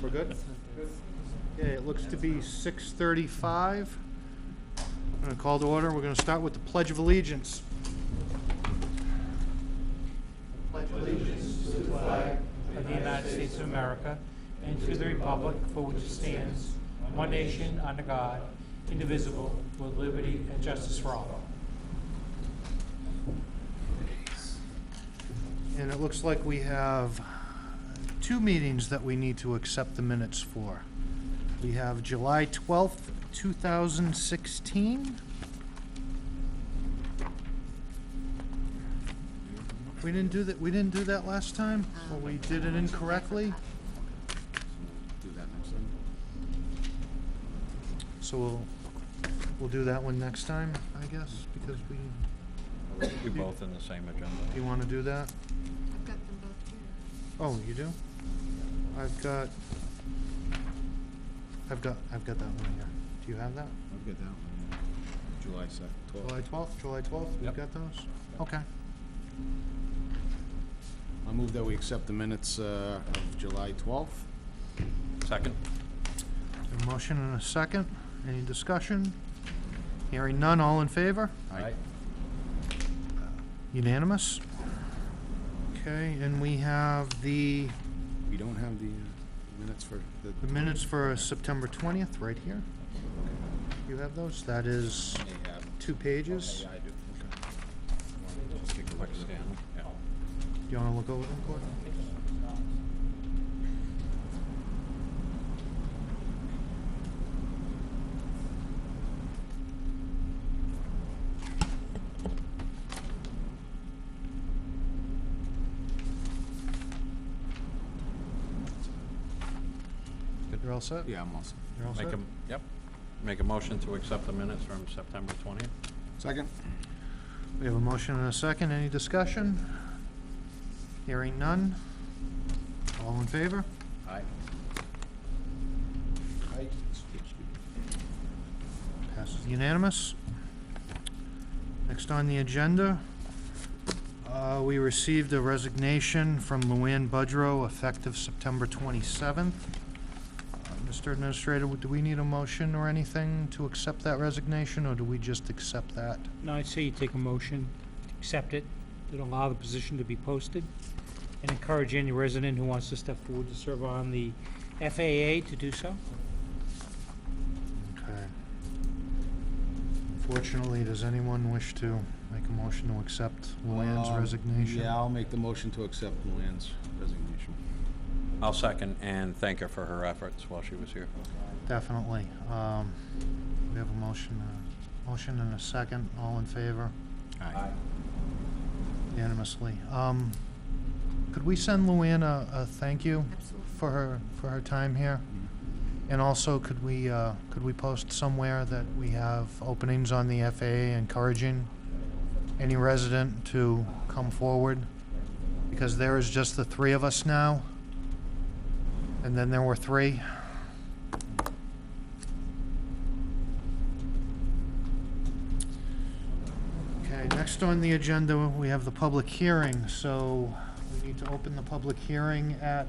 We're good? Okay, it looks to be 6:35. I'm going to call to order. We're going to start with the Pledge of Allegiance. Pledge of allegiance to the flag of the United States of America and to the republic for which it stands, one nation, under God, indivisible, with liberty and justice for all. And it looks like we have two meetings that we need to accept the minutes for. We have July 12th, 2016. We didn't do that last time? Or we did it incorrectly? Do that next time. So we'll do that one next time, I guess, because we, Do both in the same agenda. you want to do that? I've got them both here. Oh, you do? I've got that one here. Do you have that? I'll get that one. July 2nd, 12th. July 12th? We've Yep. got those? Okay. I move that we accept the minutes of July 12th. Second? A motion and a second. Any discussion? Hearing none, all in favor? Aye. Unanimous? Okay, and we have the We don't have the minutes for the... minutes for September 20th right here. You have those? That is They have. 2 pages. Yeah, I do. Okay. Just take a quick scan. Yeah. Do you want to look over them, Gordon? You're all set? Yeah, I'm all set. You're all set? Make a motion to accept the minutes from September 20th. Second? We have a motion and a second. Any discussion? Hearing none. All in favor? Aye. Aye. Passes unanimous. Next on the agenda, we received a resignation from Luann Budrow effective September 27th. Mr. Administrator, do we need a motion or anything to accept that resignation, or do we just accept that? No, I'd say you take a motion, accept it, to allow the position to be posted, and encourage any resident who wants to step forward to serve on the FAA to do so. Okay. Unfortunately, does anyone wish to make a motion to accept Luann's resignation? Yeah, I'll make the motion to accept Luann's resignation. I'll second and thank her for her efforts while she was here. Definitely. We have a motion and a second. All in favor? Aye. Unanimously. Could we send Luann a thank you Absolutely. for her time here? And also, could we post somewhere that we have openings on the FAA encouraging any resident to come forward? Because there is just the 3 of us now, and then there were 3. Okay, next on the agenda, we have the public hearing. So we need to open the public hearing at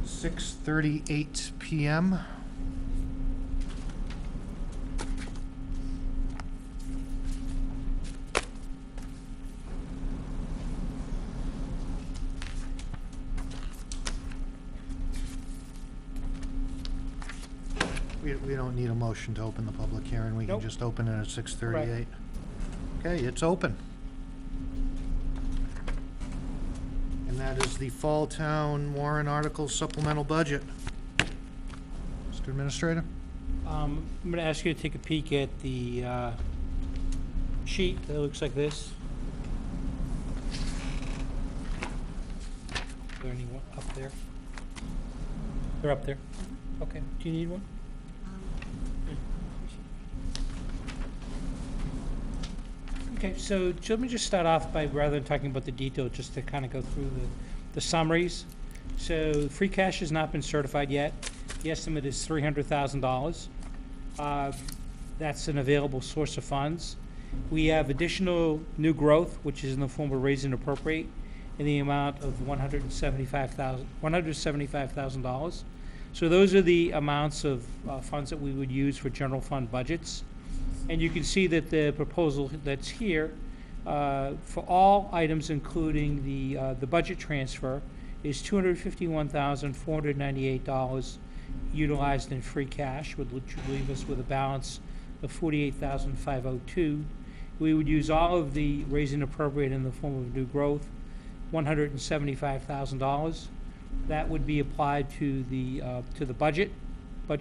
6:38 p.m. We don't need a motion to open the public hearing. We can Nope. just open it at 6:38. Okay, it's open. And that is the Fall Town Warrant Article Supplemental Budget. Mr. Administrator? I'm going to ask you to take a peek at the sheet that looks like this. Is there anyone up there? They're up there. Okay. Do you need one? Okay, so let me just start off by, rather than talking about the detail, just to kind of go through the summaries. So free cash has not been certified yet. The estimate is $300,000. That's an available source of funds. We have additional new growth, which is in the form of raise and appropriate, in the amount of $175,000. So those are the amounts of funds that we would use for general fund budgets. And you can see that the proposal that's here, for all items including the budget transfer, is $251,498 utilized in free cash, which would leave us with a balance of $48,502. We would use all of the raise and appropriate in the form of new growth, $175,000. That would be applied to the budget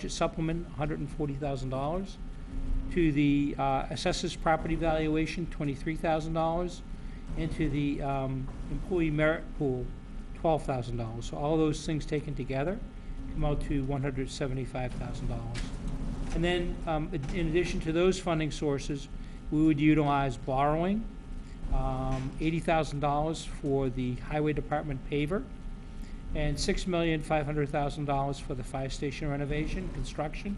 supplement, $140,000. To the assessors property valuation, $23,000. And to the employee merit pool, $12,000. So all those things taken together come out to $175,000. And then, in addition to those funding sources, we would utilize borrowing, $80,000 for the highway department paver, and $6,500,000 for the fire station renovation, construction.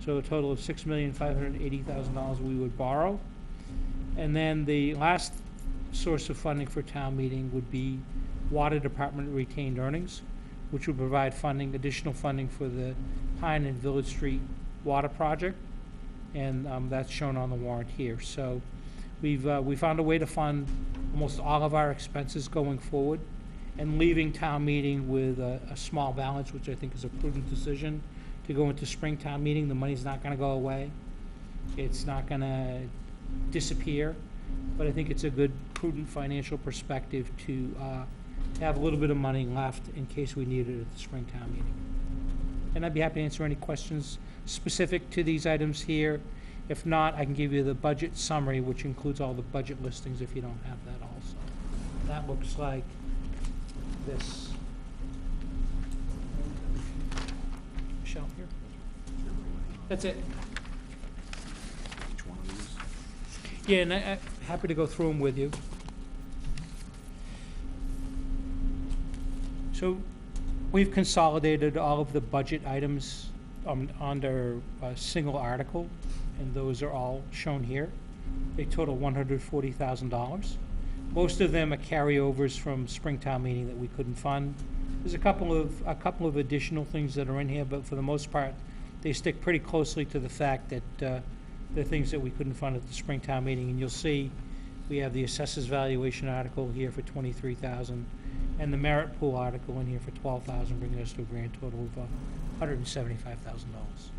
So a total of $6,580,000 we would borrow. And then the last source of funding for town meeting would be water department retained earnings, which would provide funding, additional funding for the Pine and Village Street water project, and that's shown on the warrant here. So we found a way to fund almost all of our expenses going forward, and leaving town meeting with a small balance, which I think is a prudent decision to go into spring town meeting. The money's not gonna go away. It's not gonna disappear, but I think it's a good, prudent financial perspective to have a little bit of money left in case we need it at the spring town meeting. And I'd be happy to answer any questions specific to these items here. If not, I can give you the budget summary, which includes all the budget listings if you don't have that also. That looks like this. Shelf here. That's it. Each one of these. Yeah, and I'm happy to go through them with you. So we've consolidated all of the budget items under a single article, and those are all shown here. They total $140,000. Most of them are carryovers from Springtown meeting that we couldn't fund. There's a couple of additional things that are in here, but for the most part, they stick pretty closely to the fact that they're things that we couldn't fund at the Springtown meeting. And you'll see we have the assessors valuation article here for $23,000, and the merit pool article in here for $12,000, bringing us to a grand total of $175,000.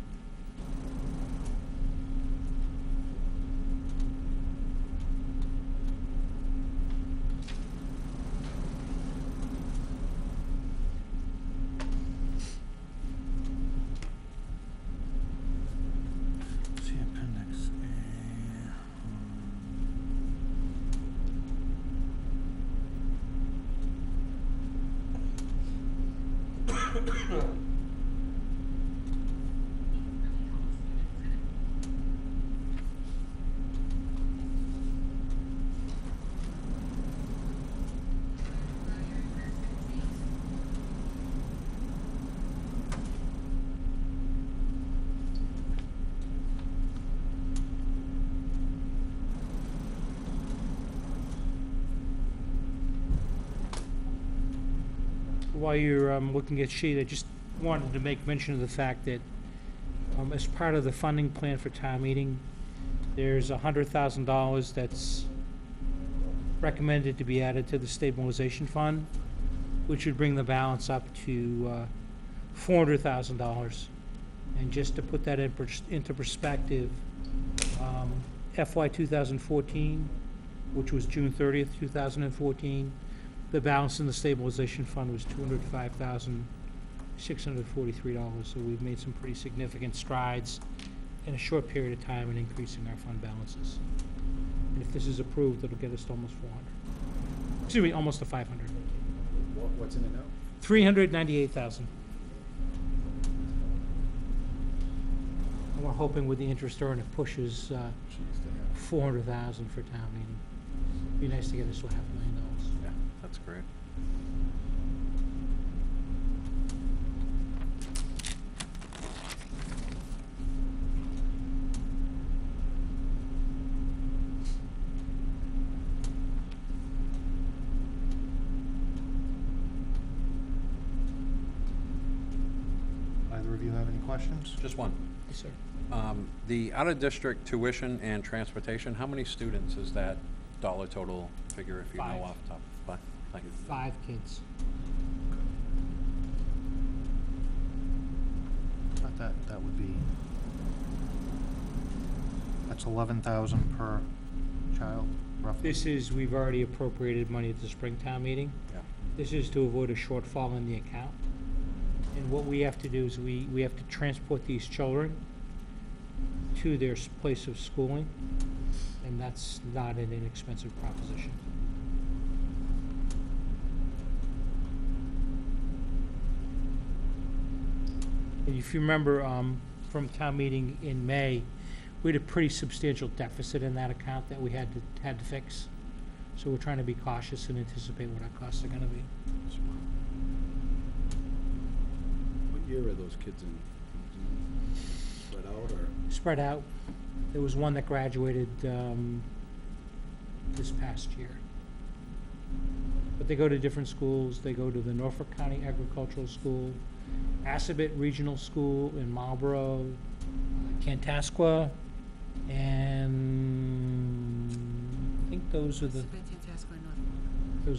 See appendix A. While you're looking at sheet, I just wanted to make mention of the fact that as part of the funding plan for town meeting, there's $100,000 that's recommended to be added to the stabilization fund, which would bring the balance up to $400,000. And just to put that into perspective, FY 2014, which was June 30th, 2014, the balance in the stabilization fund was $205,643. So we've made some pretty significant strides in a short period of time in increasing our fund balances. And if this is approved, it'll get us to almost 400. Excuse me, almost to 500. What's in it now? 398,000. And we're hoping with the interest earned, it pushes 400,000 for town meeting. Be nice to get us to $500,000. Yeah, that's great. of you have any questions? Just one. Yes, sir. The out-of-district tuition and transportation, how many students is that dollar total figure, if you know 5. off the top? 5, thank you. 5 kids. Not that would be, that's 11,000 per child, roughly. This is, we've already appropriated money at the Springtown meeting. Yeah. This is to avoid a shortfall in the account. And what we have to do is we have to transport these children to their place of schooling, and that's not an inexpensive proposition. And if you remember, from town meeting in May, we had a pretty substantial deficit in that account that we had to fix. So we're trying to be cautious and anticipate what our costs are gonna be. What year are those kids in? Spread out or? Spread out. There was one that graduated, this past year. But they go to different schools. They go to the Norfolk County Agricultural School, Assabet Regional School in Marlboro, Kantasqua, and I think those are the 3.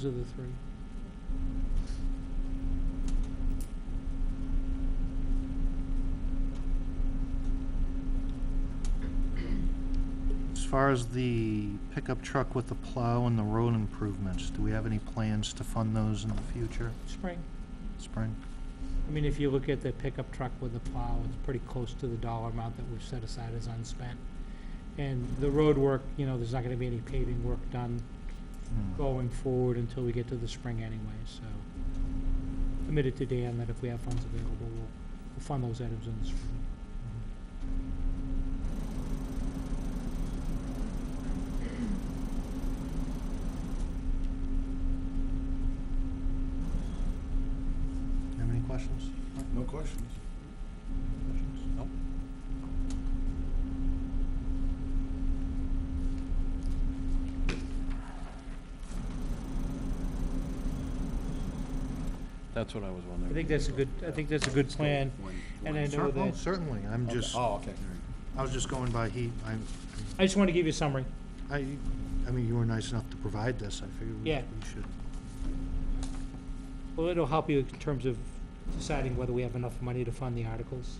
As far as the pickup truck with the plow and the road improvements, do we have any plans to fund those in the future, Spring. spring? I mean, if you look at the pickup truck with the plow, it's pretty close to the dollar amount that we've set aside as unspent. And the road work, there's not gonna be any paving work done going forward until we get to the spring anyway, so. Committed to Dan that if we have funds available, we'll fund those items in the spring. Have any questions? No questions. Questions? Nope. That's what I was wondering. I think that's a good plan, and I know that, Certainly, I'm just, Oh, okay. I was just going by heat. I just want to give you a summary. I mean, you were nice enough to provide this, I figured we Yeah. should. Well, it'll help you in terms of deciding whether we have enough money to fund the articles.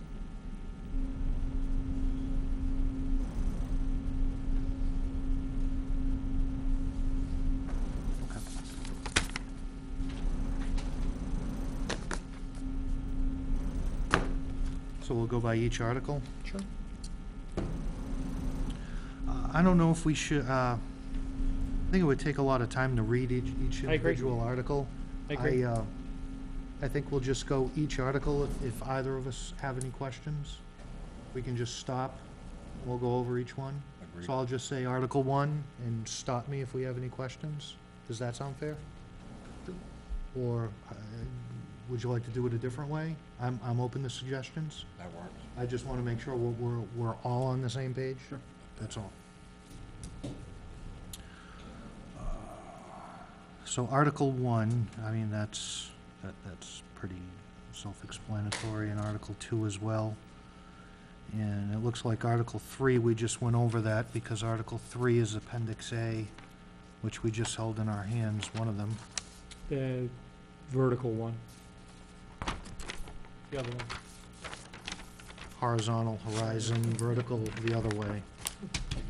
Okay. So we'll go by each article? Sure. I don't know if we should, I think it would take a lot of time to read each I agree. individual article. I agree. I think we'll just go each article. If either of us have any questions, we can just stop. We'll go over each one. Agreed. So I'll just say Article 1 and stop me if we have any questions. Does that sound fair? Or would you like to do it a different way? I'm open to suggestions. That works. I just want to make sure we're all on the same page. Sure. That's all. So Article 1, I mean, that's pretty self-explanatory, and Article 2 as well. And it looks like Article 3, we just went over that because Article 3 is Appendix A, which we just held in our hands, one of them. The vertical one. The other one. Horizontal, horizon, vertical, the other way. I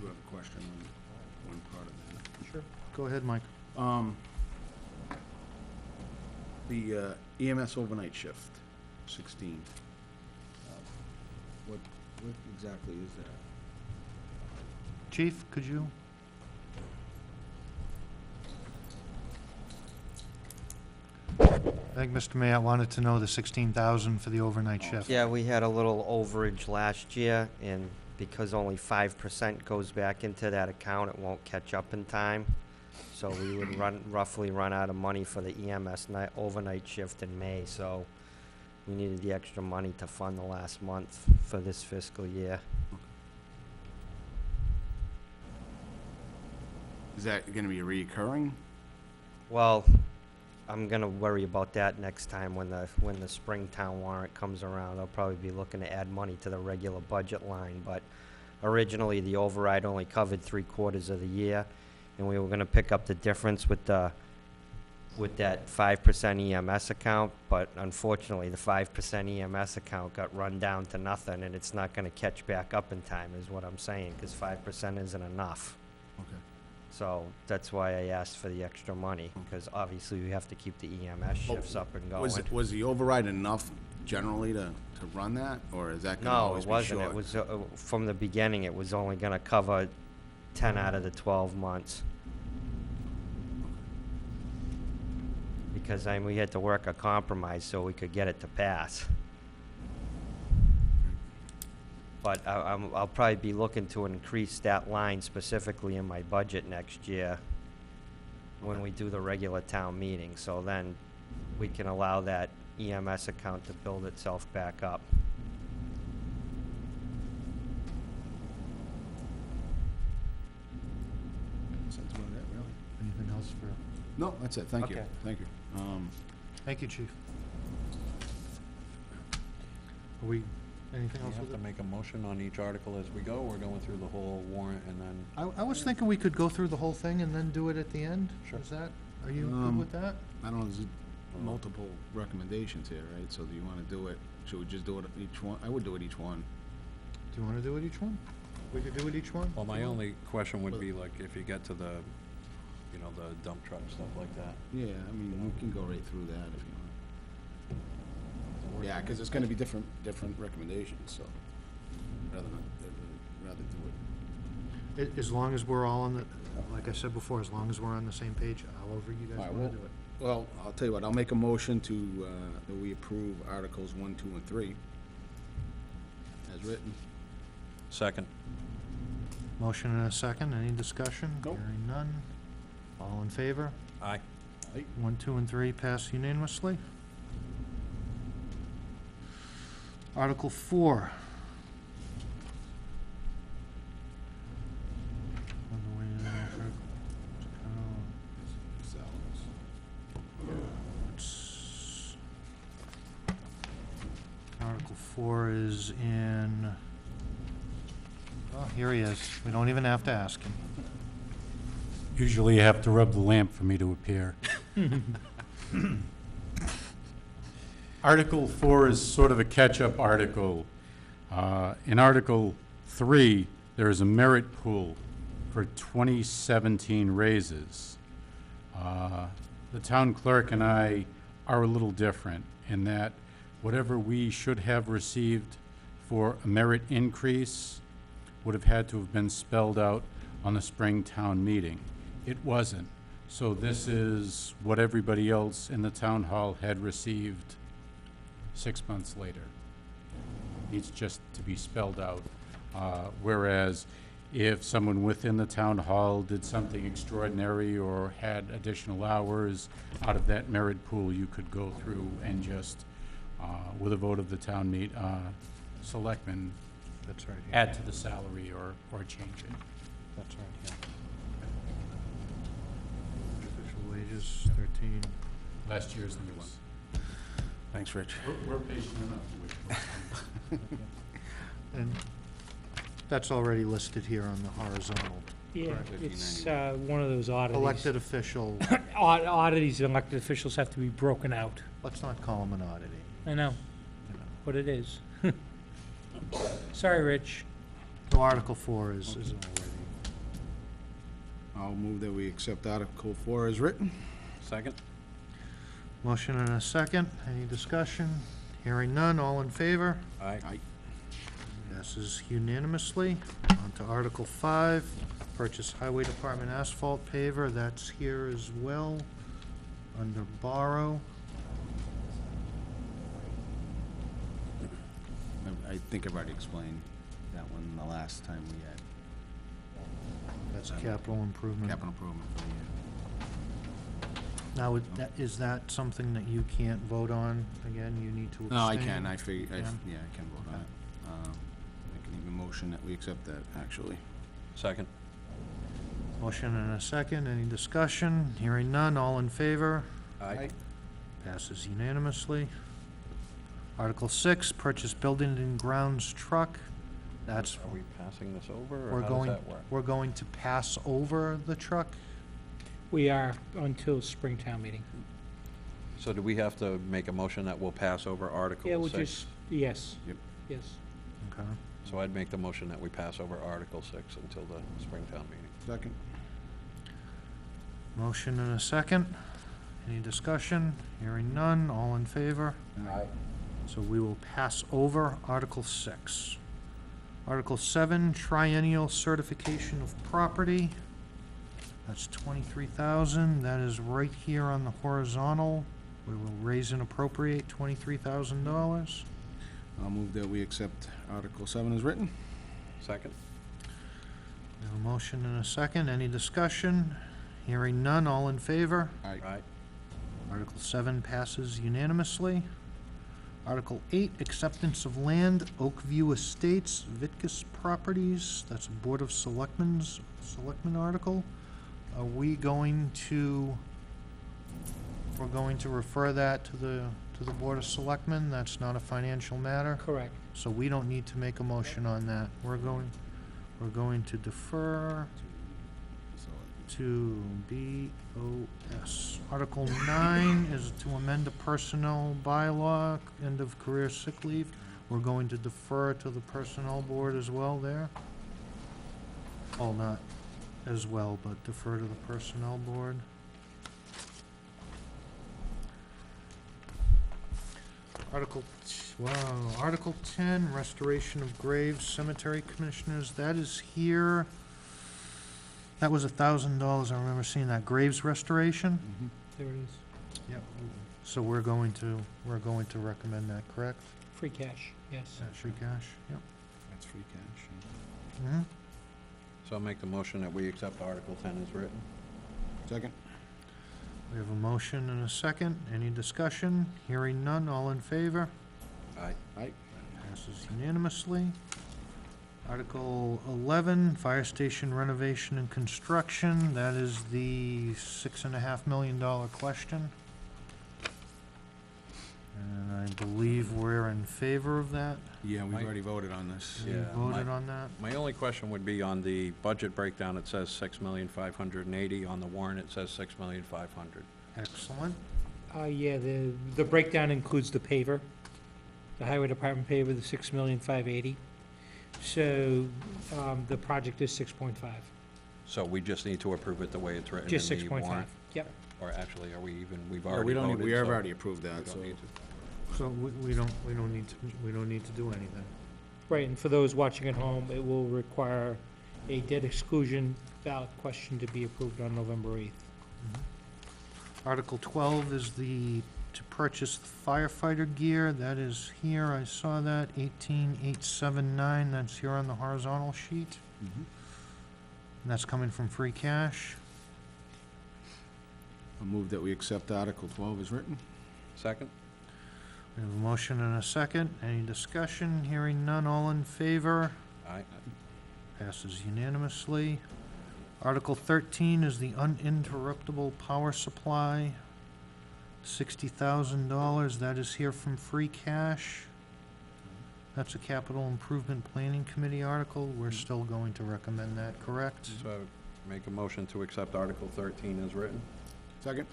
do have a question on one part of that. Sure. Go ahead, Mike. The EMS overnight shift, 16. What exactly is that? Chief, could you? I think Mr. Mayor wanted to know the 16,000 for the overnight shift. Yeah, we had a little overage last year, and because only 5% goes back into that account, it won't catch up in time. So we would roughly run out of money for the EMS overnight shift in May, so we needed the extra money to fund the last month for this fiscal year. Is that gonna be recurring? Well, I'm gonna worry about that next time when the Springtown warrant comes around. I'll probably be looking to add money to the regular budget line, but originally the override only covered 3/4 of the year, and we were gonna pick up the difference with that 5% EMS account, but unfortunately, the 5% EMS account got run down to nothing, and it's not gonna catch back up in time, is what I'm saying, because 5% isn't enough. Okay. So that's why I asked for the extra money, because obviously we have to keep the EMS shifts up and going. Was the override enough generally to run that, or is that gonna No, always it be wasn't. short? It was, from the beginning, it was only gonna cover 10 out of the 12 months. Because, we had to work a compromise so we could get it to pass. But I'll probably be looking to increase that line specifically in my budget next year when we do the regular town meeting, so then we can allow that EMS account to build itself back up. That's about it, really. Anything else for, No, that's it, thank you, Okay. thank you. thank you, chief. Are we, anything Do you else have with to it? make a motion on each article as we go? We're going through the whole warrant and then, I was thinking we could go through the whole thing and then do it at the end. Sure. Is that, are you good with that? I don't know, there's multiple recommendations here, right? So do you wanna do it, should we just do it each one? I would do it each one. Do you wanna do it each one? We could do it each one? well, my only question would be like, if you get to the, you know, the dump truck, stuff like that. Yeah, I mean, we can go right through that if you want. Yeah, cause it's gonna be different recommendations, so rather do it. As long as we're all on the, like I said before, as long as we're on the same page, however you guys All right, wanna well- do it. Well, I'll tell you what, I'll make a motion to, that we approve Articles 1, 2, and 3 as written. Second. Motion and a second, any discussion? Nope. Hearing none. All in favor? Aye. 1, 2, and 3 pass unanimously. Article 4. On the way to it's- Article 4 is in, oh, here he is. We don't even have to ask him. Usually you have to rub the lamp for me to appear. Article 4 is sort of a catch-up article. In Article 3, there is a merit pool for 2017 raises. The town clerk and I are a little different in that whatever we should have received for a merit increase would have had to have been spelled out on the spring town meeting. It wasn't. So this is what everybody else in the town hall had received 6 months later. Needs just to be spelled out. Whereas if someone within the town hall did something extraordinary or had additional hours out of that merit pool, you could go through and just, with a vote of the town selectmen, That's right here. add to the salary or change it. That's right here. Official wages, 13. Last year's new one. Thanks, Rich. We're patient enough to wait. And that's already listed here on the horizontal. Yeah, Correct. it's one of those oddities. Elected official, Oddities, elected officials have to be broken out. let's not call him an oddity, I know you know. what it is. Sorry, Rich. So Article 4 is already. I'll move that we accept Article 4 as written. Second? Motion and a second. Any discussion? Hearing none. All in favor? Aye. Aye. Passes unanimously. On to Article 5, purchase Highway Department asphalt paver. That's here as well, under borrow. I think I've already explained that one the last time we had That's capital improvement. capital improvement for the year. Now, is that something that you can't vote on? Again, you need to abstain? No, I can, I figure, Yeah. yeah, I can vote on it. I can even motion that we accept that, actually. Second? Motion and a second. Any discussion? Hearing none. All in favor? Aye. Passes unanimously. Article 6, purchase building and grounds truck. That's, Are we passing this over, we're or how does going, that work? we're going to pass over the truck. We are until Springtown meeting. So do we have to make a motion that we'll pass over Article 6? Yeah, we'll just, yes. Yep. Yes. Okay. So I'd make the motion that we pass over Article 6 until the Springtown meeting. Second. Motion and a second. Any discussion? Hearing none, all in favor? Aye. So we will pass over Article 6. Article 7, triennial certification of property. That's 23,000. That is right here on the horizontal. We will raise and appropriate $23,000. I'll move that we accept Article 7 as written. Second? We have a motion and a second. Any discussion? Hearing none, all in favor? Aye. Aye. Article 7 passes unanimously. Article 8, acceptance of land, Oakview Estates, Vitkus Properties. That's a Board of Selectmen article. Are we going to, we're going to refer that to the Board of Selectmen? That's not a financial matter? Correct. So we don't need to make a motion on that. We're going to defer to BOS. Article 9 is to amend the personnel bylaw, end of career sick leave. We're going to defer to the personnel board as well there. Well, not as well, but defer to the personnel board. Article 10, restoration of graves, cemetery commissioners, that is here. That was $1,000, I remember seeing that, graves restoration. There it is. Yep. So we're going to recommend that, correct? Free cash, yes. That's free cash, yep. That's free cash. Mm-hmm. So I'll make the motion that we accept Article 10 as written. Second. We have a motion and a second. Any discussion? Hearing none, all in favor? Aye. Aye. Passes unanimously. Article 11, fire station renovation and construction. That is the $6.5 million question. And I believe we're in favor of that. Yeah, we've Mike? already voted on this. We Yeah, voted on that. My only question would be on the budget breakdown, it says 6,580,000. On the warrant, it says 6,500,000. Excellent. Yeah, the breakdown includes the paver, the highway department paver, the 6,580,000. So, the project is 6.5, So we just need to approve it the way it's written just in the 6.5, warrant? yep. Or actually, are we even, we've No, already voted, we have so already approved that, we so. don't need to. So we don't need to do anything. Right, and for those watching at home, it will require a debt exclusion ballot question to be approved on November 8th. Article 12 is to purchase firefighter gear. That is here, I saw that, 18,879, that's here on the horizontal sheet. Mhm. And that's coming from free cash. I'll move that we accept Article 12 as written. Second? We have a motion and a second. Any discussion? Hearing none, all in favor? Aye. Passes unanimously. Article 13 is the uninterruptible power supply, $60,000. That is here from free cash. That's a capital improvement planning committee article. We're still going to recommend that, correct? So make a motion to accept Article 13 as written. Second.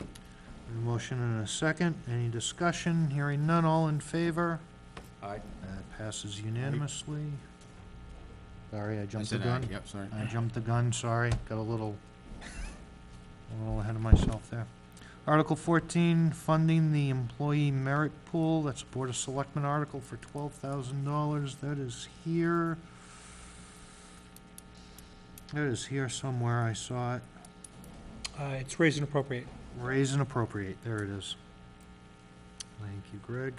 A motion and a second. Any discussion? Hearing none, all in favor? Aye. That passes unanimously. Sorry, I I jumped the said aye. gun. Yep, sorry. I jumped the gun, sorry. Got a little ahead of myself there. Article 14, funding the employee merit pool. That's a Board of Selectmen article for $12,000. That is here. That is here somewhere. I saw it. It's raise and appropriate. Raise and appropriate. There it is. Thank you, Greg.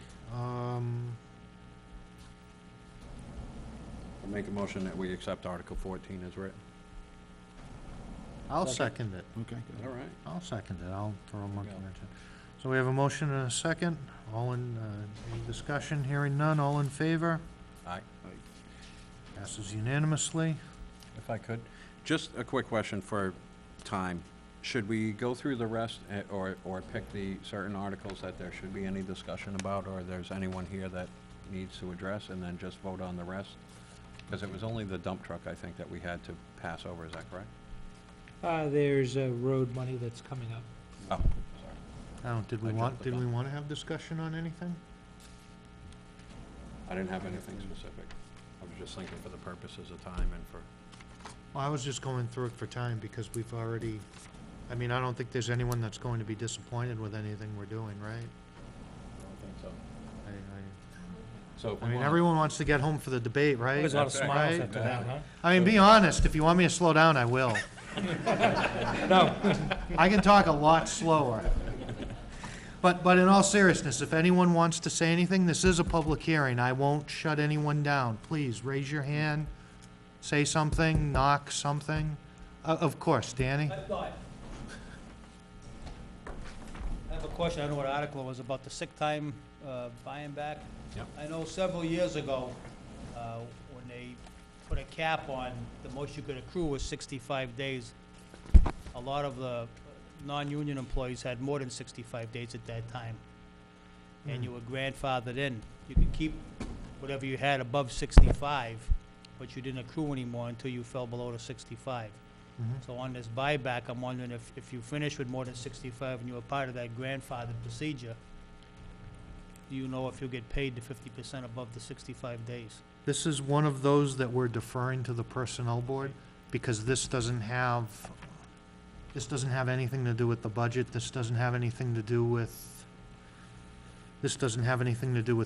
I'll make a motion that we accept Article 14 as written. I'll second it. Okay, good. All right. I'll second it. I'll throw a monkey Yeah. wrench in. So we have a motion and a second. All in, any discussion? Hearing none. All in favor? Aye. Passes unanimously. If I could, just a quick question for time. Should we go through the rest, or pick the certain articles that there should be any discussion about, or there's anyone here that needs to address, and then just vote on the rest? Because it was only the dump truck, I think, that we had to pass over, is that correct? There's road money that's coming up. Oh, sorry. Did we I want, jumped the did we gun. want to have discussion on anything? I didn't have anything specific. I was just thinking for the purposes of time and for, Well, I was just going through it for time because we've already, I mean, I don't think there's anyone that's going to be disappointed with anything we're doing, right? I don't think so. I So if we mean, wanna- everyone wants to get home for the debate, right? There's a lot of That's smiles right. after that, huh? I mean, be honest, if you want me to slow down, I will. No. I can talk a lot slower. But in all seriousness, if anyone wants to say anything, this is a public hearing. I won't shut anyone down. Please, raise your hand, say something, knock something. Of course, Danny? I have a question, I don't know what article it was, about the sick time buying back. Yep. I know several years ago, when they put a cap on, the most you could accrue was 65 days. A lot of the non-union employees had more than 65 days at that time. And you were grandfathered in. You could keep whatever you had above 65, but you didn't accrue anymore until you fell below the 65. Mhm. So on this buyback, I'm wondering if you finish with more than 65 and you were part of that grandfathered procedure, do you know if you'll get paid the 50% above the 65 days? This is one of those that we're deferring to the Personnel Board, because this doesn't have anything to do with the budget, this doesn't have anything to do with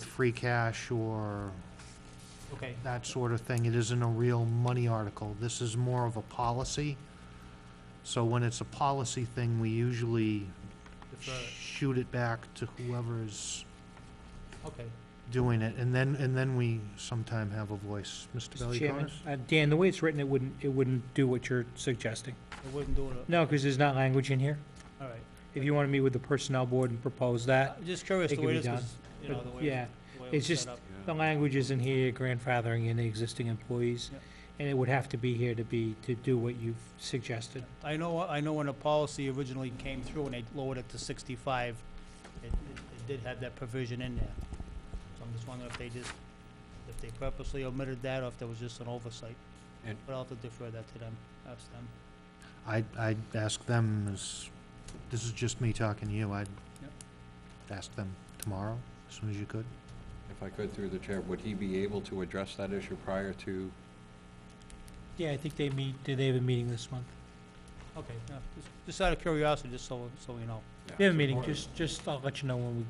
free cash or Okay, that sort of thing. It isn't a real money article. This is more of a policy. So when it's a policy thing, we usually defer it. shoot it back to whoever's Okay. doing it, and then we sometime have a voice. Mr. Mr. Chairman, Valiakonis? Dan, the way it's written, it wouldn't do what you're suggesting. It wouldn't do it. No, because there's not language in here. All right. If you want to meet with the Personnel Board and propose that, I'm just curious it the can way be it is, 'cause, done. you know, But, the way yeah, the way it it's was just- set up. the language is in here, grandfathering in the existing employees, Yep. and it would have to be here to do what you've suggested. I know when the policy originally came through and they lowered it to 65, it did have that provision in there. So I'm just wondering if they purposely omitted that or if there was just an oversight. And- But I'll have to defer that to them, ask them. I'd ask them, this is just me talking to you, I'd Yep. ask them tomorrow, as soon as you could. if I could through the chair, would he be able to address that issue prior to, Yeah, I think they have a meeting this month. Okay, yeah, just out of curiosity, just so we know. They have a meeting, just, I'll let you know when we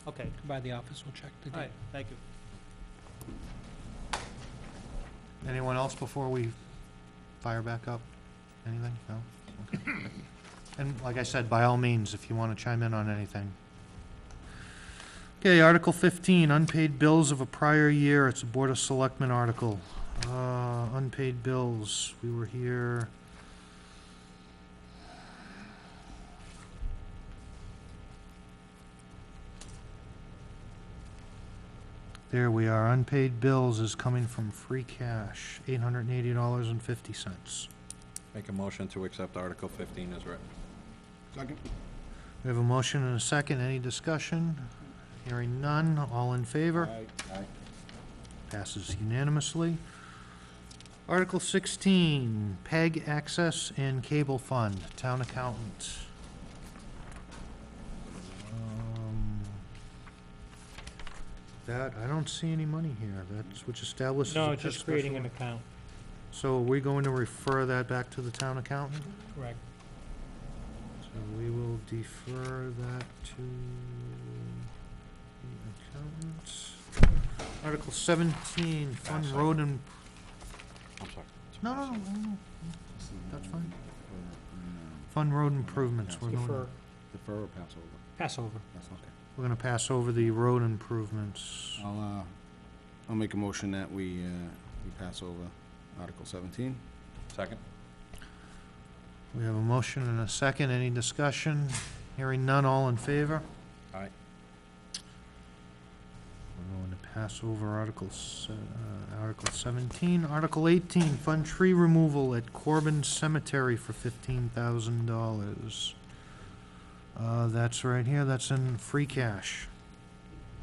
Okay, come by the office, we'll check the all date. right, thank you. Anyone else before we fire back up? Anything? No? Okay. And like I said, by all means, if you want to chime in on anything. Okay, Article 15, unpaid bills of a prior year. It's a Board of Selectmen article. Unpaid bills, we were here. There we are. Unpaid bills is coming from free cash, $880.50. make a motion to accept Article 15 as written? Second? We have a motion and a second. Any discussion? Hearing none. All in favor? Aye. Passes unanimously. Article 16, PEG Access and Cable Fund, Town Accountant. That, I don't see any money here. That's, which establishes. No, a it's just special- creating an account, So are we going to refer that back to the town accountant? correct. So we will defer that to the accountant. Article 17, fund second. road and, I'm sorry. no, that's fine. Fund road improvements, we're Defer, going, Defer or pass over? pass over. That's okay. we're gonna pass over the road improvements. I'll make a motion that we pass over Article 17. Second? We have a motion and a second, any discussion? Hearing none, all in favor? Aye. We're going to pass over Article 17. Article 18, fund tree removal at Corbin Cemetery for $15,000. That's right here, that's in free cash.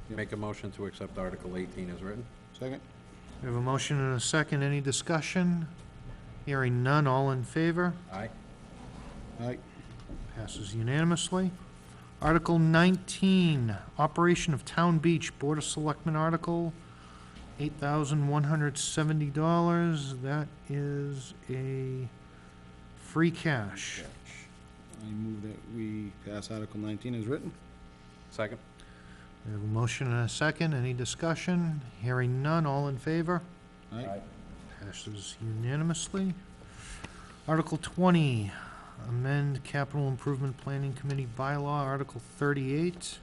Make a motion to accept Article 18 as written. Second? We have a motion and a second, any discussion? Hearing none, all in favor? Aye. Aye. Passes unanimously. Article 19, operation of Town Beach, Board of Selectmen article, $8,170. That is a free cash. I move that we pass Article 19 as written. Second. We have a motion and a second. Any discussion? Hearing none. All in favor? Aye. Passes unanimously. Article 20, amend Capital Improvement Planning Committee bylaw. Article 38.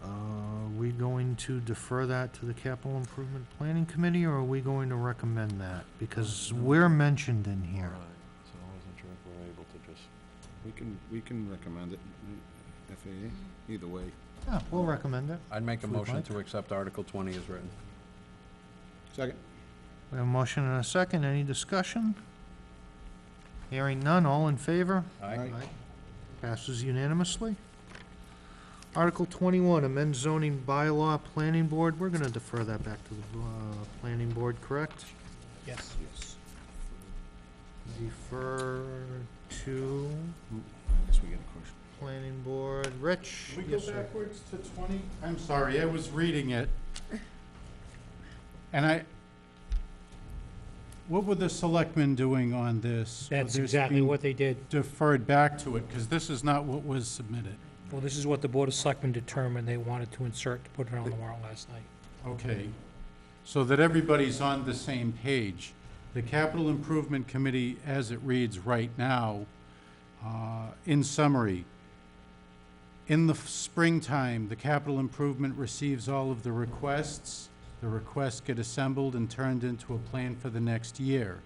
Are we going to defer that to the Capital Improvement Planning Committee, or are we going to recommend that? Because we're mentioned in here. So I wasn't sure if we're able to just. We can recommend it, FAA, either way. Yeah, we'll recommend it. I'd make a If we'd motion like. to accept Article 20 as written. Second? We have a motion and a second. Any discussion? Hearing none. All in favor? Aye. Passes unanimously. Article 21, amend zoning bylaw, planning board. We're gonna defer that back to the planning board, correct? Yes. Yes. Defer to I guess we get a question. planning board. Rich? Can we Yes, go sir. backwards to 20? I'm sorry, I was reading it. And what were the selectmen doing on this? That's This exactly being what they did. Deferred back to it, because this is not what was submitted. Well, this is what the Board of Selectmen determined they wanted to insert to put it on the warrant last night. Okay, so that everybody's on the same page. The Capital Improvement Committee, as it reads right now, in summary, in the springtime, the capital improvement receives all of the requests. The requests get assembled and turned into a plan for the next year.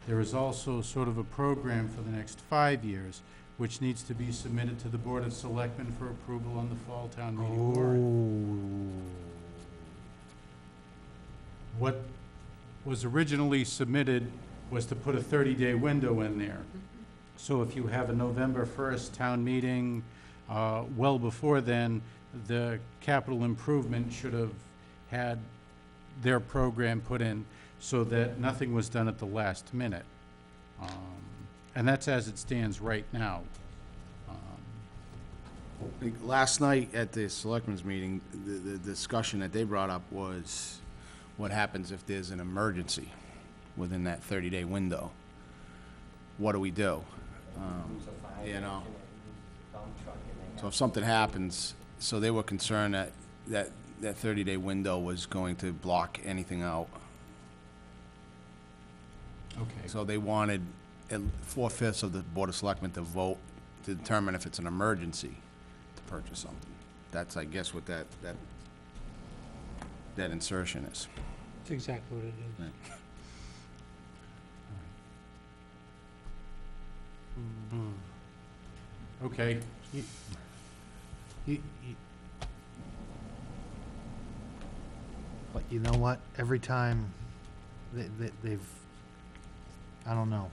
There is also sort of a program for the next 5 years, which needs to be submitted to the Board of Selectmen for approval on the fall town meeting warrant. What was originally submitted was to put a 30-day window in there. So if you have a November 1st town meeting, well before then, the capital improvement should have had their program put in so that nothing was done at the last minute. And that's as it stands right now. Last night at the selectmen's meeting, the discussion that they brought up was what happens if there's an emergency within that 30-day window? What do we do? You know, so if something happens, so they were concerned that 30-day window was going to block anything out. Okay. So they wanted 4/5 of the Board of Selectmen to vote to determine if it's an emergency to purchase something. That's, I guess, what that insertion is. That's exactly what it is. Okay, But you know what? Every time they've, I don't know.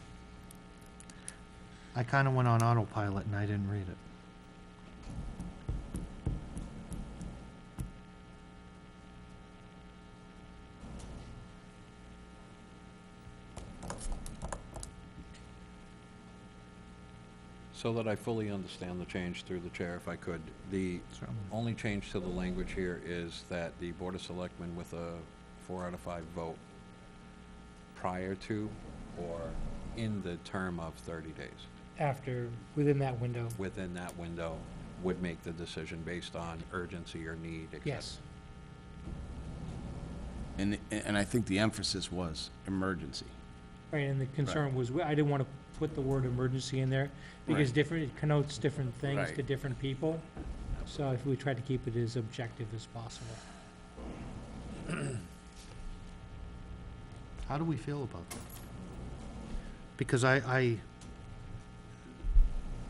I kind of went on autopilot and I didn't read it. So that I fully understand the change through the chair, if I could, the only change to the language here is that the Board of Selectmen with a 4 out of 5 vote prior to or in the term of 30 days, Within that window. within that window, would make the decision based on urgency or need, et cetera. Yes. And I think the emphasis was emergency. Right, and the concern was, I didn't want to put the word emergency in there, because Right. it connotes different things to Right. different people. So if we try to keep it as objective as possible. How do we feel about that? Because the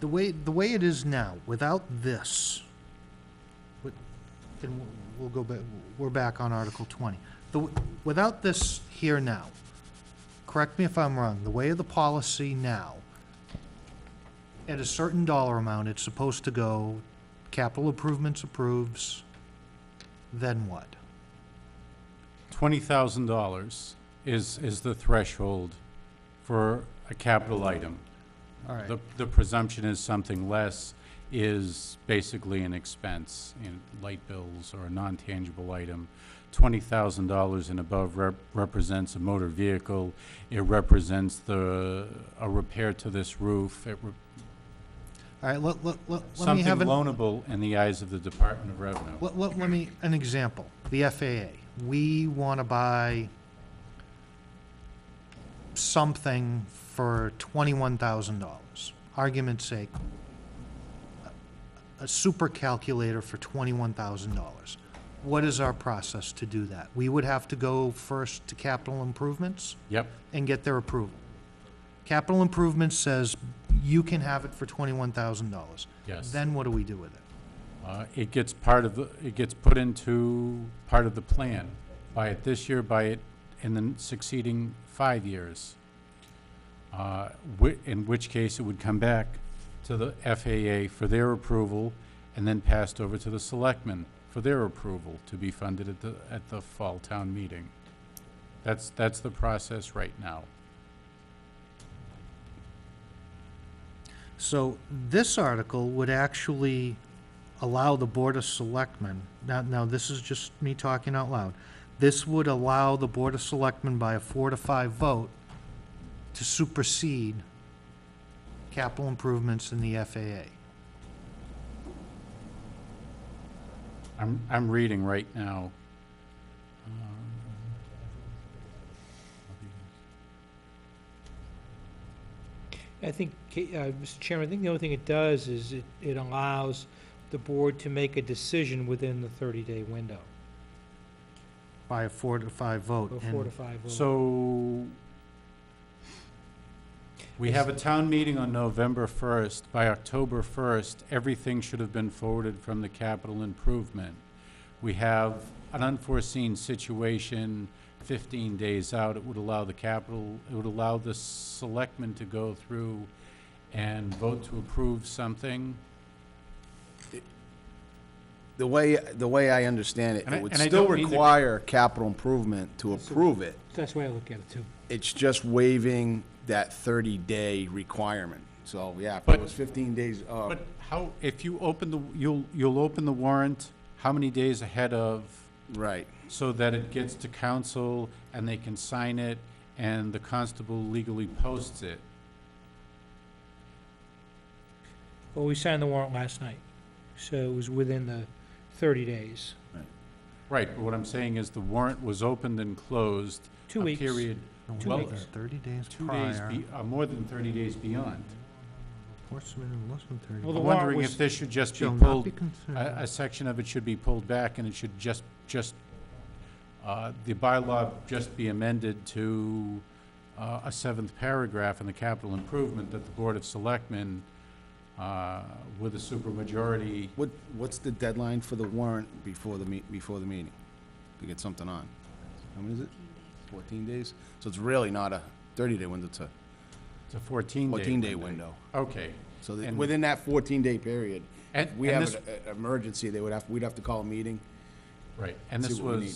way it is now, without this, and we'll go back, we're back on Article 20. Without this here now, correct me if I'm wrong, the way of the policy now, at a certain dollar amount, it's supposed to go, capital improvements approves, then what? $20,000 is the threshold for a capital item. All right, The presumption is something less is basically an expense, light bills or a non-tangible item. $20,000 and above represents a motor vehicle. It represents a repair to this roof. all right, let me Something have loanable in the eyes of the Department of Revenue. let me, an example, the FAA. We want to buy something for $21,000. Argument's sake, a super calculator for $21,000. What is our process to do that? We would have to go first to capital improvements Yep, and get their approval. Capital improvements says you can have it for $21,000. yes. Then what do we do with it? It gets it gets put into part of the plan. Buy it this year, buy it in the succeeding 5 years. In which case it would come back to the FAA for their approval and then passed over to the selectmen for their approval to be funded at the fall town meeting. That's the process right now. So this article would actually allow the Board of Selectmen, now this is just me talking out loud, this would allow the Board of Selectmen by a 4 to 5 vote to supersede capital improvements in the FAA. I'm reading right now. I think, Mr. Chairman, I think the only thing it does is it allows the board to make a decision within the 30-day window, By a 4 to 5 vote. or 4 to 5 vote. So, we have a town meeting on November 1st. By October 1st, everything should have been forwarded from the capital improvement. We have an unforeseen situation 15 days out. It would allow it would allow the selectmen to go through and vote to approve something. The way I understand it, And I- it would and I still don't mean to- require capital improvement to approve it. That's the way I look at it, too. It's just waiving that 30-day requirement. So, yeah, if But- it was 15 days, But how, if you open you'll open the warrant, how many days ahead of, right. so that it gets to council and they can sign it and the constable legally posts it? Well, we signed the warrant last night, so it was within the 30 days. Right, but what I'm saying is the warrant was opened and closed. 2 a weeks. period, No, Two weeks. 30 days 2 days, prior. more than 30 days beyond. Enforcement in less than 30 Well, the I'm warrant wondering was- if this should just be Shall not pulled, be considered. a section of it should be pulled back and it should just the bylaw just be amended to a 7th paragraph in the capital improvement that the Board of Selectmen, with a supermajority, What's the deadline for the warrant before the meeting? To get something on? How many is it? 14 days? So it's really not a 30-day window, it's a it's a 14-day 14-day window. Okay. So And- within that 14-day period, And- if we and have this- an emergency, we'd have to call a meeting. Right, and See what we need.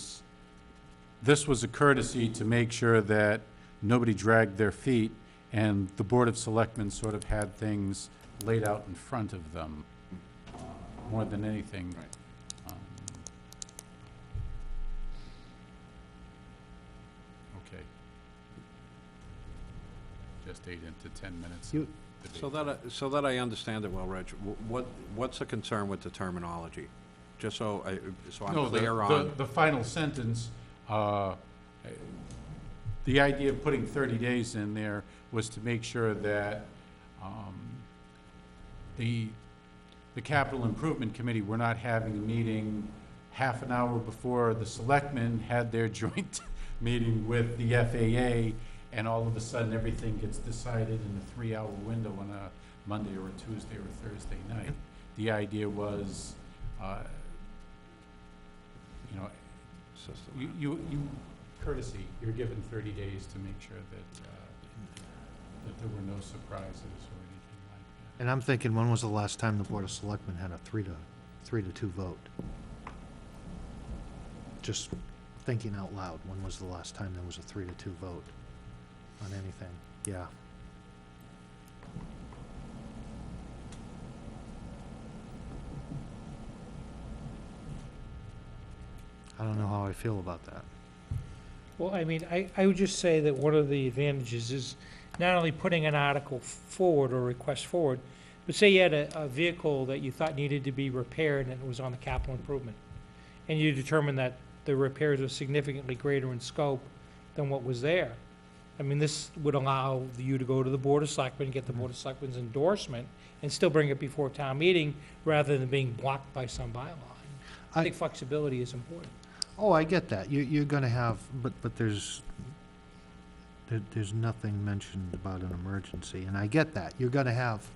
this was a courtesy to make sure that nobody dragged their feet, and the Board of Selectmen sort of had things laid out in front of them, more than anything. Right. Um, Okay. Just ate into 10 minutes. You- of So debate. that I understand it well, Reg, what's the concern with the terminology? Just so I'm No, clear on. the final sentence, the idea of putting 30 days in there was to make sure that the capital improvement committee were not having a meeting half an hour before the selectmen had their joint meeting with the FAA, and all of a sudden, everything gets decided in a 3-hour window on a Monday or a Tuesday or a Thursday night. The idea was, you know, System. you courtesy, you're given 30 days to make sure that, that there were no surprises or anything like that. And I'm thinking, when was the last time the Board of Selectmen had a 3-2 vote? Just thinking out loud, when was the last time there was a 3-2 vote on anything? Yeah. I don't know how I feel about that. Well, I mean, I would just say that one of the advantages is not only putting an article forward or request forward, but say you had a vehicle that you thought needed to be repaired and it was on the capital improvement, and you determined that the repairs were significantly greater in scope than what was there. I mean, this would allow you to go to the Board of Selectmen, get the Board of Selectmen's endorsement, and still bring it before town meeting, rather than being blocked by some bylaw. I think flexibility is important. Oh, I get that. You're gonna have, but there's nothing mentioned about an emergency, and I get that. You're gonna have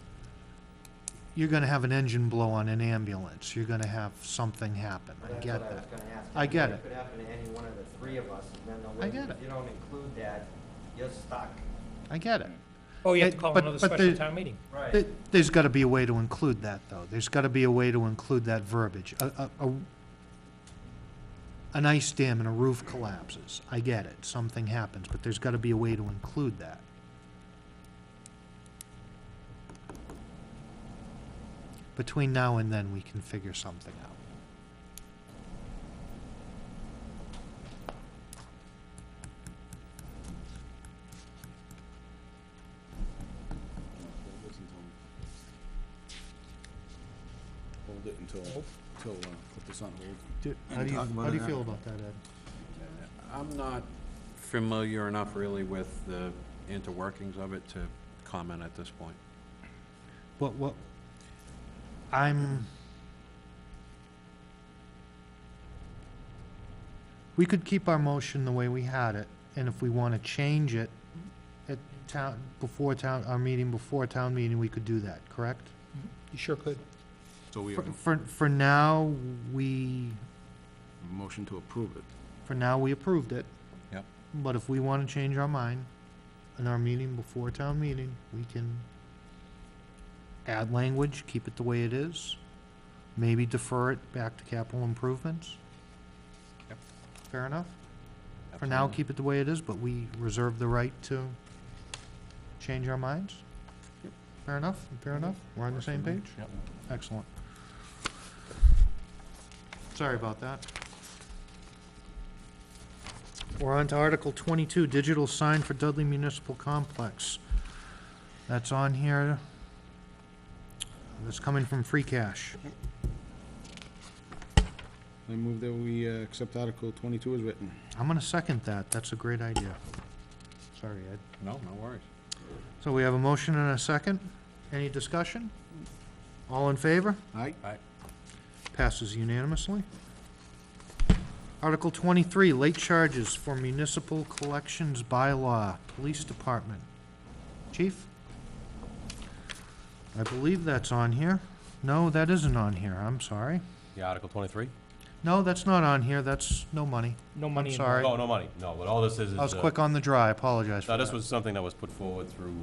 an engine blow on an ambulance. You're gonna have something happen. I That's get what I was that. gonna ask. I get it. It could happen to any one of the three of us, and then the I way, get if it. you don't include that, you're stuck. I get it. Oh, you have to call But- another but special the- town meeting. Right. There's gotta be a way to include that, though. There's gotta be a way to include that verbiage. An ice dam and a roof collapses. I get it. Something happens, but there's gotta be a way to include that. Between now and then, we can figure something out. Hold it until, put this on hold. How do you, talk about how do it you feel after. about that, Ed? I'm not familiar enough really with the interworkings of it to comment at this point. What, we could keep our motion the way we had it, and if we want to change it at our meeting before town meeting, we could do that, correct? You sure could. So we have For now, we, a motion to approve it. for now, we approved it. Yep. But if we want to change our mind in our meeting before town meeting, we can add language, keep it the way it is, maybe defer it back to capital improvements. Yep. Fair enough? For now, Absolutely. keep it the way it is, but we reserve the right to change our minds? Yep. Fair enough? Fair enough? We're on the same page? Yep. Excellent. Sorry about that. We're on to Article 22, digital sign for Dudley Municipal Complex. That's on here. That's coming from free cash. I move that we accept Article 22 as written. I'm gonna second that. That's a great idea. Sorry, Ed. No, no worries. So we have a motion and a second. Any discussion? All in favor? Aye. Passes unanimously. Article 23, late charges for municipal collections bylaw, Police Department. Chief? I believe that's on here. No, that isn't on here. I'm sorry. The Article 23? No, that's not on here. That's no money. No money I'm involved. sorry. Oh, no money. No, but all this is... I was quick on the draw. I apologize for No, that. this was something that was put forward through,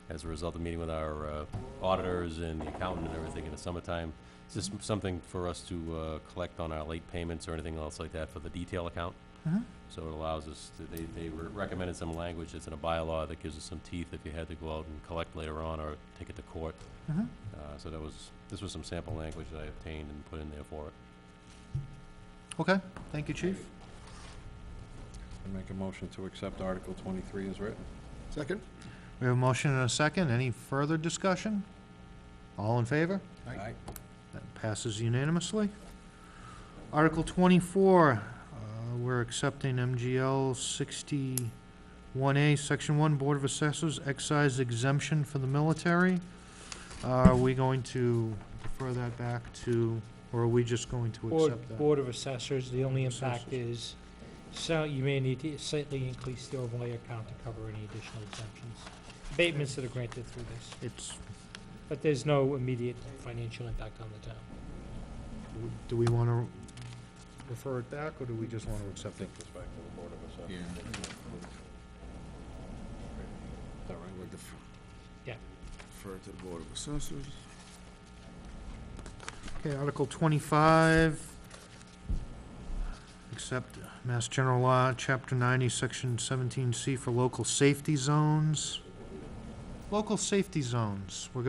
as a result of meeting with our auditors and the accountant and everything in the summertime. It's just something for us to collect on our late payments or anything else like that for the detail account. Mhm. So it allows us to, they recommended some language that's in a bylaw that gives us some teeth if you had to go out and collect later on or take it to court. Mhm. So this was some sample language that I obtained and put in there for it. Okay, thank you, Chief. I make a motion to accept Article 23 as written. Second? We have a motion and a second. Any further discussion? All in favor? Aye. That passes unanimously. Article 24, we're accepting MGL 61A, Section 1, Board of Assessors, excise exemption for the military. Are we going to defer that back to, or are we just going to accept that? Board of Assessors, the only Assessors. impact is, so you may need to slightly increase the overlay account to cover any additional exemptions. Abatements that are granted through this, It's, but there's no immediate financial impact on the town. do we want to refer it back, or do we just want to accept it? This back to the Board of Assessors. Is that right? We'll Yeah. defer to the Board of Assessors. Okay, Article 25, accept Mass General Law, Chapter 90, Section 17C for local safety zones. Local safety zones, are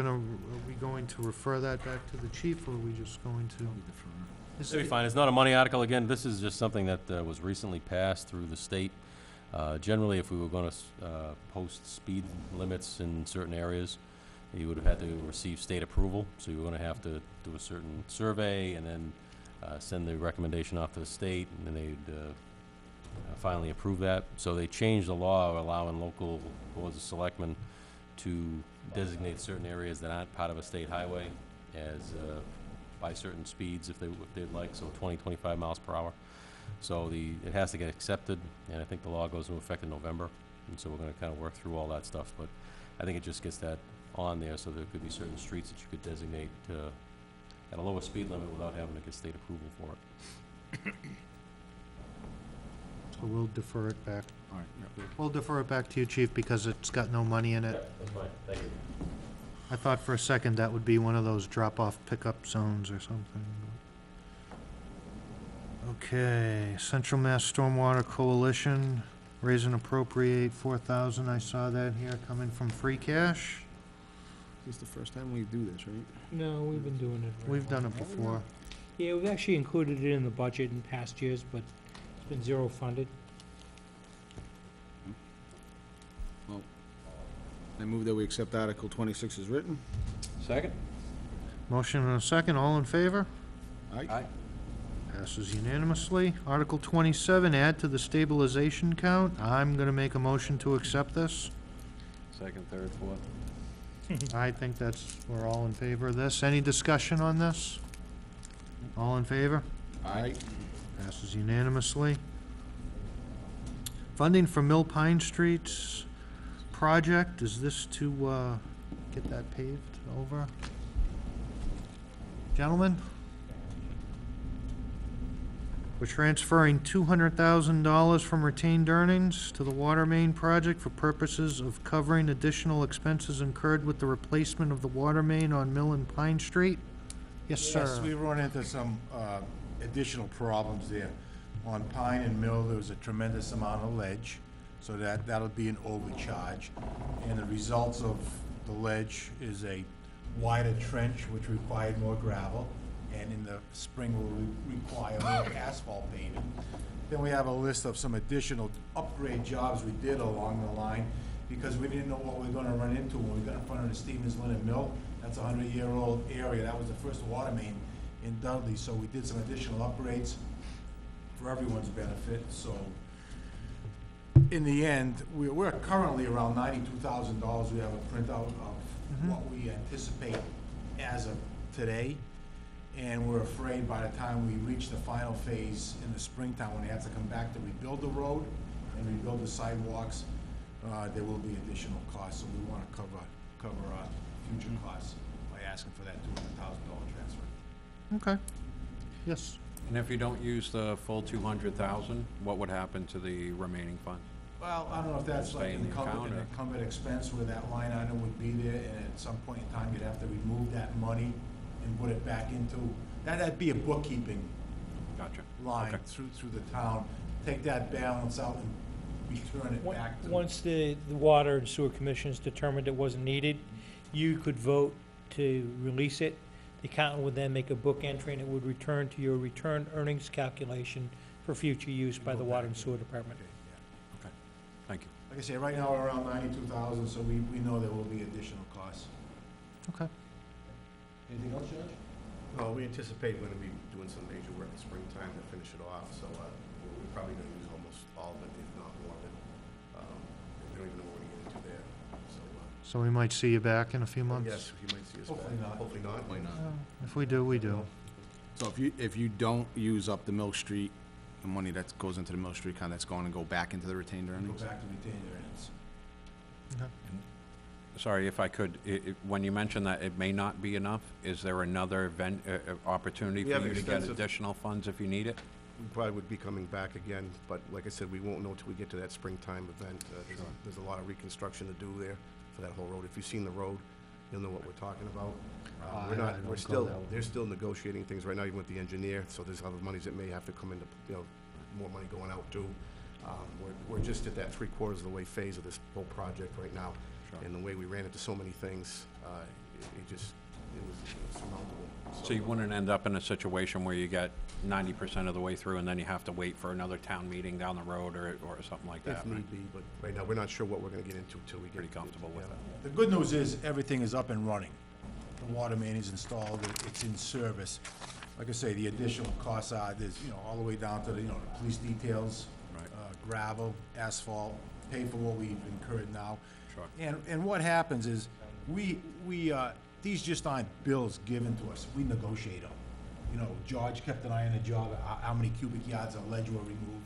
we going to refer that back to the chief, or are we just going to? It'll be fine. It's not a money article. Again, this is just something that was recently passed through the state. Generally, if we were going to post speed limits in certain areas, you would have had to receive state approval. So you were going to have to do a certain survey and then send the recommendation off to the state, and then they'd finally approve that. So they changed the law allowing local boards of selectmen to designate certain areas that aren't part of a state highway as by certain speeds if they'd like, so 20, 25 miles per hour. So it has to get accepted, and I think the law goes into effect in November, and so we're gonna kind of work through all that stuff, but I think it just gets that on there, so there could be certain streets that you could designate at a lower speed limit without having to get state approval for it. So we'll defer it back. All right, yeah. We'll defer it back to you, chief, because it's got no money in it. That's fine, thank you. I thought for a second that would be one of those drop-off pickup zones or something. Okay, Central Mass Stormwater Coalition, raise and appropriate 4,000. I saw that here coming from free cash. This is the first time we do this, right? No, we've been doing it. We've done it before. Yeah, we've actually included it in the budget in past years, but it's been zero funded. I move that we accept Article 26 as written. Second? Motion and a second, all in favor? Aye. Passes unanimously. Article 27, add to the stabilization count. I'm gonna make a motion to accept this. Second, third, fourth. I think we're all in favor of this. Any discussion on this? All in favor? Aye. Passes unanimously. Funding for Mill Pine Street's project, is this to, get that paved over? Gentlemen? We're transferring $200,000 from retained earnings to the water main project for purposes of covering additional expenses incurred with the replacement of the water main on Mill and Pine Street? Yes, sir. Yes, we run into some additional problems there. On Pine and Mill, there was a tremendous amount of ledge, so that'll be an overcharge. And the results of the ledge is a wider trench, which required more gravel, and in the spring will require more asphalt paving. Then we have a list of some additional upgrade jobs we did along the line, because we didn't know what we were gonna run into when we got in front of the Stevens Linen Mill. That's a 100-year-old area. That was the first water main in Dudley, so we did some additional upgrades for everyone's benefit. So in the end, we're currently around $92,000. We have a printout of what we anticipate as of today. And we're afraid by the time we reach the final phase in the springtime, when they have to come back to rebuild the road and rebuild the sidewalks, there will be additional costs. So we want to cover our future costs by asking for that $200,000 transfer. Okay. Yes. And if you don't use the full 200,000, what would happen to the remaining funds? Well, I don't know if that's Stay like in the account, an or- incumbent expense where that line item would be there, and at some point in time, you'd have to remove that money and put it back into, that'd be a bookkeeping Gotcha. line Okay. through the town. Take that balance out and return it back to. Once the Water and Sewer Commission's determined it wasn't needed, you could vote to release it. The accountant would then make a book entry, and it would return to your return earnings calculation for future use by the Water and Sewer Department. Okay, yeah. Okay, thank you. Like I say, right now, we're around 92,000, so we know there will be additional costs. Okay. Anything else, Judge? Well, we anticipate we're gonna be doing some major work in springtime to finish it off, so, we're probably gonna use almost all of it, if not more of it. We don't even know what we're gonna get into there, so, So we might see you back in a few months? yes, you might see us back. Hopefully not. Hopefully not. Hopefully not. If we do, we do. So if you don't use up the Mill Street, the money that goes into the Mill Street account, that's going to go back into the retained Go earnings? back to retained earnings. Sorry, if I could, when you mention that it may not be enough, is there another opportunity We for have you to get extensive- additional funds if you need it? we probably would be coming back again, but like I said, we won't know till we get to that springtime event. There's a lot of reconstruction to do there for that whole road. If you've seen the road, you'll know what we're talking about. We're I not, don't we're go still, that way. they're still negotiating things right now, even with the engineer, so there's other monies that may have to come into, more money going out too. We're just at that 3/4 of the way phase of this whole project right now. And the way we ran into so many things, it was surmountable. So you wouldn't end up in a situation where you get 90% of the way through and then you have to wait for another town meeting down the road or something like that, If right? need be, but right now, we're not sure what we're gonna get into till we get. Pretty comfortable with yeah. it. The good news is, everything is up and running. The water main is installed, it's in service. Like I say, the additional costs are, there's, all the way down to the, the police details, Right. Gravel, asphalt, pay for what we've incurred now. Sure. And what happens is, these just aren't bills given to us, we negotiate them. George kept an eye on the job, how many cubic yards of ledge were removed.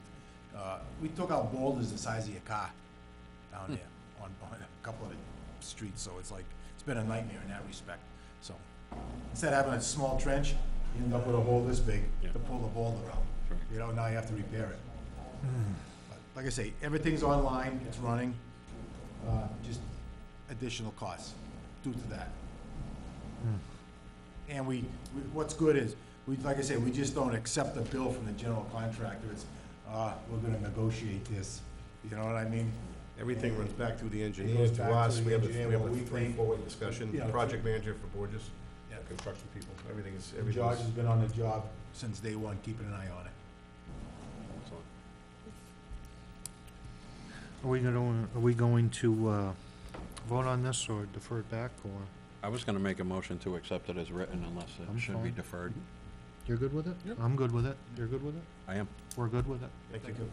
We took out boulders the size of your car down there on a couple of the streets, so it's been a nightmare in that respect. So, instead of having a small trench, you end up with a hole this big to pull the boulder out. Now you have to repair it. But like I say, everything's online, it's running, just additional costs due to that. And what's good is, like I say, we just don't accept the bill from the general contractor. It's, we're gonna negotiate this, you know what I mean? Everything runs back through the goes engineers back to to us, the we have a engineer, what we think. 3-4-way discussion, Yeah. project manager for Borges, Yeah. construction people, everything's. George has been on the job since day one, keeping an eye on it. Are we going to vote on this or defer it back, or I was gonna make a motion to accept it as written unless I'm it should be fine. deferred. you're good with it? I'm good with it. You're good with it? I am. We're good with it? Thank you.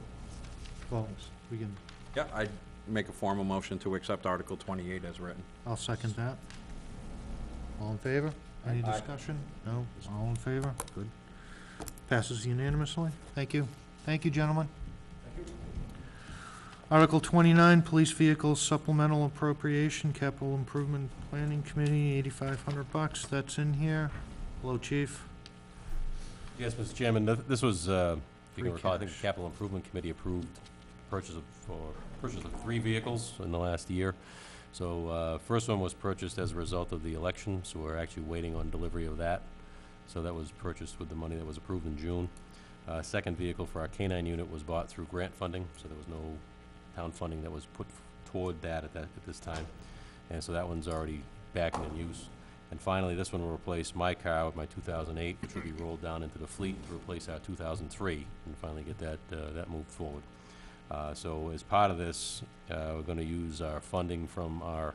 Well, we can, Yeah, I'd make a formal motion to accept Article 28 as written. I'll second that. All in favor? Any discussion? No? All in favor? Good. Passes unanimously. Thank you. Thank you, gentlemen. Article 29, Police Vehicles Supplemental Appropriation, Capital Improvement Planning Committee, $8,500. That's in here. Hello, Chief. Yes, Mr. Chairman, this was, if you Free can recall, I think the cash. Capital Improvement Committee approved purchase of 3 vehicles in the last year. So, first one was purchased as a result of the election, so we're actually waiting on delivery of that. So that was purchased with the money that was approved in June. Second vehicle for our K-9 unit was bought through grant funding, so there was no town funding that was put toward that at this time. And so that one's already back and in use. And finally, this one will replace my car with my 2008, which will be rolled down into the fleet to replace our 2003, and finally get that moved forward. So as part of this, we're gonna use our funding from our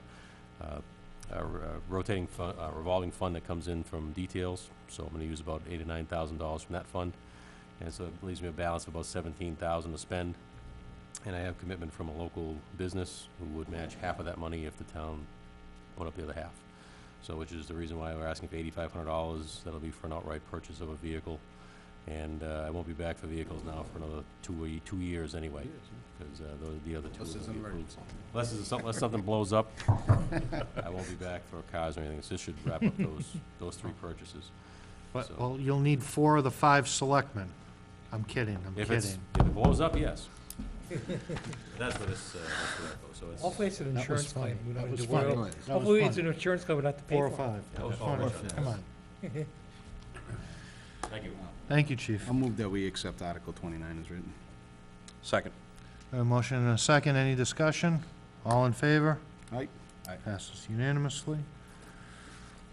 rotating fund, revolving fund that comes in from details. So I'm gonna use about $8,000 to $9,000 from that fund. And so it leaves me a balance of about $17,000 to spend. And I have commitment from a local business who would match half of that money if the town put up the other half. So, which is the reason why we're asking for $8,500. That'll be for an outright purchase of a vehicle. And I won't be back for vehicles now for another 2 years anyway, because the other two will be approved. Unless something blows up, I won't be back for cars or anything. So this should wrap up those 3 purchases. But, So- well, you'll need 4 of the 5 selectmen. I'm kidding, I'm If kidding. it blows up, yes. That's for this, so it's. Hopefully it's an That was insurance claim. funny. We don't That have was to worry funny. about- That was Hopefully it's funny. an insurance claim we don't have to pay 4 or for. 5. That was Funny. fun. Come on. Thank you. Thank you, Chief. I'll move that we accept Article 29 as written. Second. A motion and a second. Any discussion? All in favor? Aye. Passes unanimously.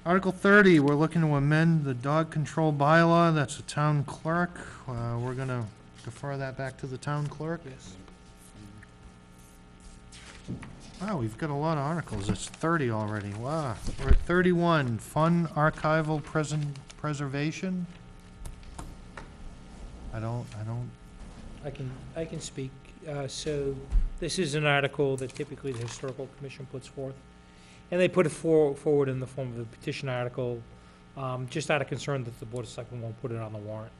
Article 30, we're looking to amend the dog control bylaw. That's the town clerk. We're going to defer that back to the town clerk. Yes. Wow, we've got a lot of articles. It's 30 already. Wow. We're at 31, fund archival preservation. I don't, I can speak. So this is an article that typically the Historical Commission puts forth. And they put it forward in the form of a petition article, just out of concern that the Board of Selectmen won't put it on the warrant.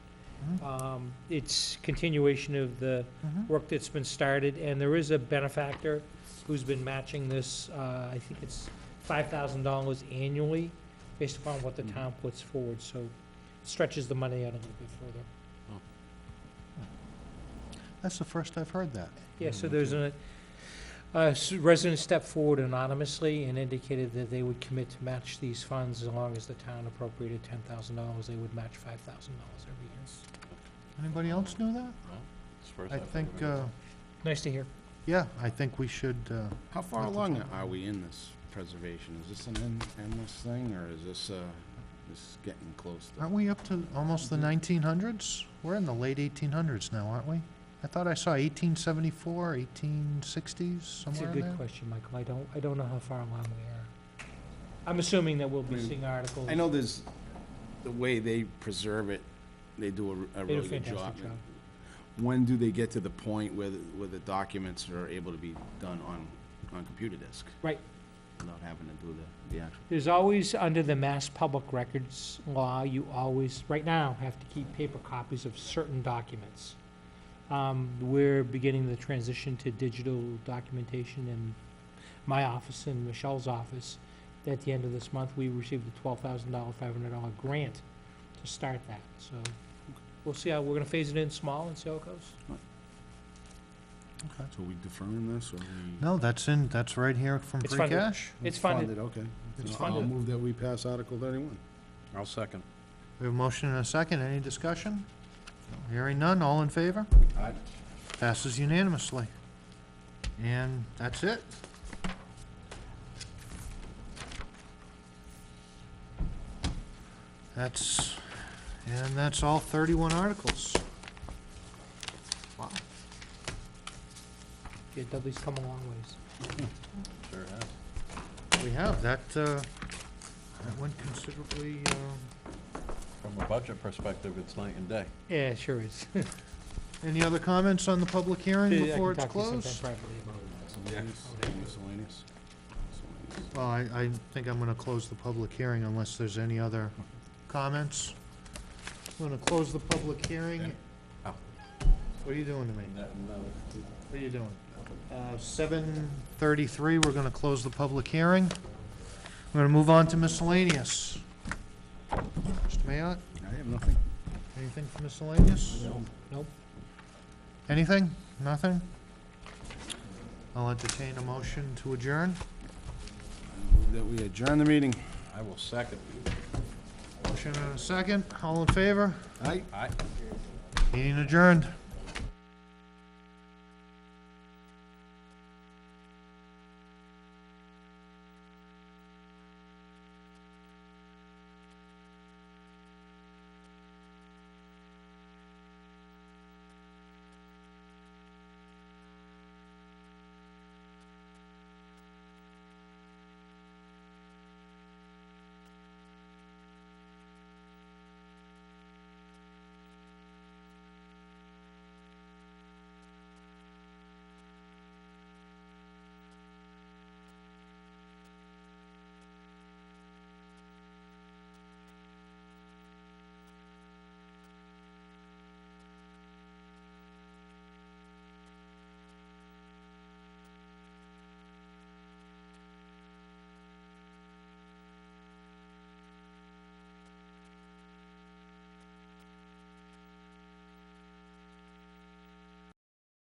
It's continuation of the work that's been started, and there is a benefactor who's been matching this, I think it's $5,000 annually, based upon what the town puts forward, so it stretches the money out a little bit further. That's the first I've heard that. Yeah, so there's a resident stepped forward anonymously and indicated that they would commit to match these funds as long as the town appropriated $10,000. They would match $5,000 every year. Anybody else know that? It's first I I've think, ever heard. Nice to hear. yeah, I think we should, How far along are we in this preservation? Is this an endless thing, or is this getting close to? aren't we up to almost the 1900s? We're in the late 1800s now, aren't we? I thought I saw 1874, 1860s, That's a somewhere in good there. question, Michael. I don't know how far along we are. I'm assuming that we'll be seeing articles. I know there's, the way they preserve it, they do a They do a really good job. fantastic job. When do they get to the point where the documents are able to be done on computer disk? Right. Without having to do the actual. There's always, under the Mass Public Records law, you always, right now, have to keep paper copies of certain documents. We're beginning the transition to digital documentation in my office and Michelle's office. At the end of this month, we received a $12,000, $500 grant to start that. So we'll see how, we're gonna phase it in small and see how it goes. So we deferring this, or we? No, that's right here from It's free funded. cash. It's funded. Okay. It's I'll funded. move that we pass Article 31. I'll second. We have a motion and a second. Any discussion? Hearing none, all in favor? Aye. Passes unanimously. And that's it. That's all 31 articles. Wow. Yeah, Dudley's come a long ways. Sure has. We have, that went considerably, From a budget perspective, it's night and day. Yeah, it sure is. any other comments on the public hearing I before can it's talk to you sometime closed? privately about it. Miscellaneous. Well, I think I'm gonna close the public hearing unless there's any other comments. I'm gonna close the public hearing. Oh. What are you doing to me? What are you doing? 7:33, we're gonna close the public hearing. We're gonna move on to miscellaneous. Mr. Mayotte, I have nothing. anything for miscellaneous? Nope. Anything? Nothing? I'll entertain a motion to adjourn. Move that we adjourn the meeting. I will second. Motion and a second. All in favor? Aye. Aye. Meeting adjourned.